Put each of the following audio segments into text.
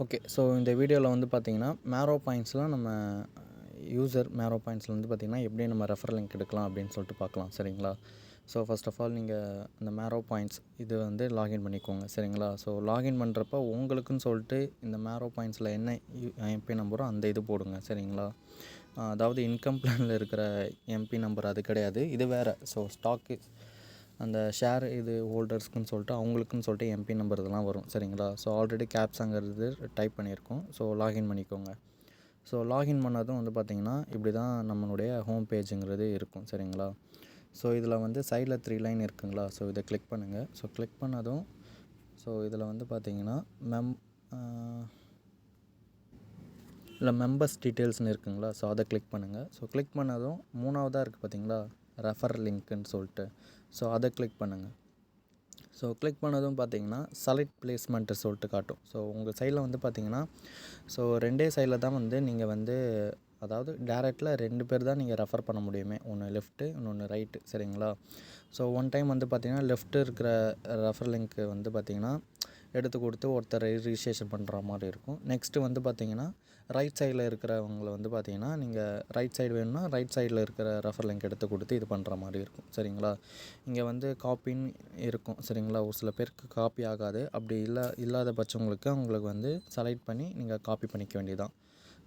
Okay. So இந்த வீடியோவில் வந்து பார்த்தீங்கன்னா, மேரோ பாயிண்ட்ஸ்லாம் நம்ம யூசர் மேரோ பாயிண்ட்ஸில் வந்து பார்த்திங்கன்னா, எப்படி நம்ம ரெஃபரல் லிங்க் எடுக்கலாம் அப்படின்னு சொல்லிட்டு பார்க்கலாம். சரிங்களா? ஸோ ஃபர்ஸ்ட் ஆஃப் ஆல் நீங்கள் அந்த மேரோ பாயிண்ட்ஸ் இது வந்து லாகின் பண்ணிக்கோங்க. சரிங்களா? ஸோ லாகின் பண்ணுறப்ப உங்களுக்குன்னு சொல்லிட்டு இந்த மேரோ பாயிண்ட்ஸில் என்ன எம்பி நம்பரோ அந்த இது போடுங்க. சரிங்களா? அதாவது இன்கம் பிளானில் இருக்கிற எம்பி நம்பர் அது கிடையாது, இது வேறு. ஸோ ஸ்டாக்கு அந்த ஷேர் இது ஹோல்டர்ஸ்க்குன்னு சொல்லிட்டு அவங்களுக்குன்னு சொல்லிட்டு எம்பி நம்பர் இதெல்லாம் வரும். சரிங்களா? ஸோ ஆல்ரெடி கேப்ஸாங்கிறது டைப் பண்ணியிருக்கோம். ஸோ லாகின் பண்ணிக்கோங்க. ஸோ லாகின் பண்ணதும் வந்து பார்த்திங்கன்னா, இப்படி தான் நம்மளுடைய ஹோம் பேஜுங்கிறது இருக்கும். சரிங்களா? ஸோ இதில் வந்து சைடில் 3 லைன் இருக்குங்களா? ஸோ இதை கிளிக் பண்ணுங்கள். ஸோ கிளிக் பண்ணதும் ஸோ இதில் வந்து பார்த்திங்கன்னா இல்லை மெம்பர்ஸ் டீட்டெயில்ஸ்னு இருக்குங்களா? ஸோ அதை கிளிக் பண்ணுங்கள். ஸோ கிளிக் பண்ணதும் மூணாவதாக இருக்குது பார்த்திங்களா, ரெஃபர் லிங்க்குன்னு சொல்லிட்டு. ஸோ அதை கிளிக் பண்ணுங்கள். ஸோ கிளிக் பண்ணதும் பார்த்தீங்கன்னா செலக்ட் பிளேஸ்மெண்ட்டு சொல்லிட்டு காட்டும். ஸோ உங்கள் சைடில் வந்து பார்த்தீங்கன்னா, ஸோ 2 சைடில் தான் வந்து நீங்கள் வந்து அதாவது டேரெக்டில் 2 பேர் தான் நீங்கள் ரெஃபர் பண்ண முடியுமே. ஒன்று லெஃப்ட்டு, இன்னொன்று ரைட்டு. சரிங்களா? ஸோ ஒன் டைம் வந்து பார்த்திங்கன்னா லெஃப்ட்டு இருக்கிற ரெஃபர் லிங்க்கு வந்து பார்த்திங்கன்னா எடுத்து கொடுத்து ஒருத்தர் ரிஜிஸ்ட்ரேஷன் பண்ணுற மாதிரி இருக்கும். நெக்ஸ்ட்டு வந்து பார்த்திங்கன்னா ரைட் சைடில் இருக்கிறவங்கள வந்து பார்த்திங்கன்னா, நீங்கள் ரைட் சைடு வேணும்னா ரைட் சைடில் இருக்கிற ரெஃபர் லிங்க் எடுத்து கொடுத்து இது பண்ணுற மாதிரி இருக்கும். சரிங்களா? இங்கே வந்து காப்பின்னு இருக்கும். சரிங்களா? ஒரு சில பேருக்கு காப்பி ஆகாது. அப்படி இல்லாத பட்சங்களுக்கு அவங்களுக்கு வந்து செலக்ட் பண்ணி நீங்கள் காப்பி பண்ணிக்க வேண்டியதுதான்.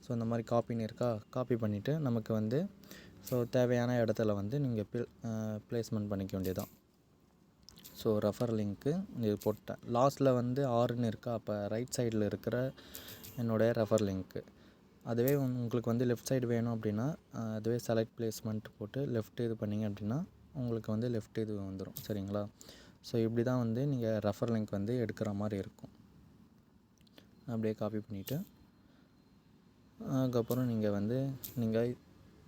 ஸோ இந்த மாதிரி காப்பின்னு இருக்கா, காப்பி பண்ணிவிட்டு நமக்கு வந்து ஸோ தேவையான இடத்துல வந்து நீங்கள் ப்ளேஸ்மெண்ட் பண்ணிக்க வேண்டியதுதான். ஸோ ரெஃபர் லிங்க்கு இது போட்டேன். லாஸ்ட்டில் வந்து 6ன்னு இருக்கா, அப்போ ரைட் சைடில் இருக்கிற என்னுடைய ரெஃபர் லிங்க்கு. அதுவே உங்களுக்கு வந்து லெஃப்ட் சைடு வேணும் அப்படின்னா, அதுவே செலக்ட் ப்ளேஸ்மெண்ட் போட்டு லெஃப்ட் இது பண்ணிங்க அப்படின்னா உங்களுக்கு வந்து லெஃப்ட் இது வந்துடும். சரிங்களா? ஸோ இப்படி தான் வந்து நீங்கள் ரெஃபர் லிங்க் வந்து எடுக்கிற மாதிரி இருக்கும். அப்படியே காப்பி பண்ணிவிட்டு அதுக்கப்புறம் நீங்கள்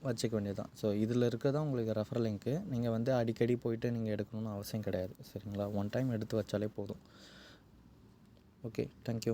வச்சுக்க வேண்டியதுதான். ஸோ இதில் இருக்கிறதான் உங்களுக்கு ரெஃபர் லிங்க்கு. நீங்கள் வந்து அடிக்கடி போயிட்டு நீங்கள் எடுக்கணும்னு அவசியம் கிடையாது. சரிங்களா? ஒன் டைம் எடுத்து வச்சாலே போதும். Okay, thank you.